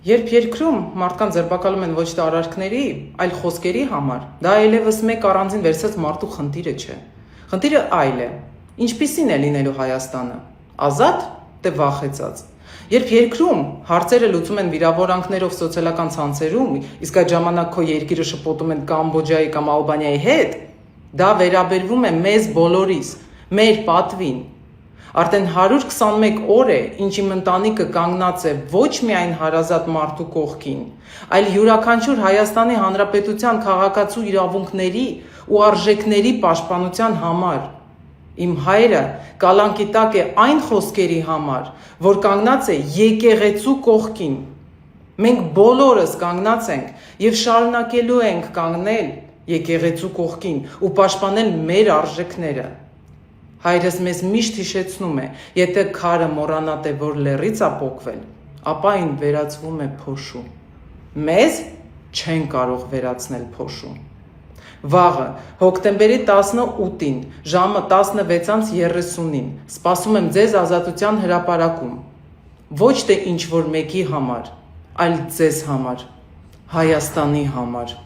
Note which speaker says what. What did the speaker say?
Speaker 1: Երբ երկրում մարդկանց ձերբակալում են ոչ թե արարքների, այլ խոսքերի համար, դա այլևս մեկ առանձին վերցած մարդու խնդիրը չէ։ Խնդիրը այլ է։ Ինչպիսին է լինելու Հայաստանը։ Ազատ, թե վախեցած։ Երբ երկրում հարցերը լուծում են վիրավորանքներով սոցիալական ցանցերում, իսկ այդ ժամանակ քո երկիրը շփոթում են Կամբոջայի կամ Ալբանիայի հետ, դա վերաբերվում է մեզ բոլորիս, մեր պատվին։ Արդեն 121 օր է, ինչ իմ ընտանիքը կանգնած է ոչ միայն հարազատ մարդու կողքին, այլ յուրաքանչյուր Հայաստանի Հանրապետության քաղաքացու իրավունքների ու արժեքների պաշտպանության համար։ Իմ հայրը կալանքի տակ է այն խոսքերի համար, որ կանգնած է եկեղեցու կողքին։ Մենք բոլորս կանգնած ենք և շարունակելու ենք կանգնել եկեղեցու կողքին ու պաշտպանել մեր արժեքները։ Հայրս մեզ միշտ հիշեցնում է, եթե քարը մոռանա թե որ լեռից է պոկվել, ապա այն վերածվում է փոշու։ Մեզ չեն կարող վերացնել փոշու։ Վաղը, հոկտեմբերի 18-ին, ժամը 16:30-ին, սպասում եմ ձեզ Ազատության հրապարակում։ Ոչ թե ինչ-որ մեկի համար, այլ ձեզ համար, Հայաստանի համար։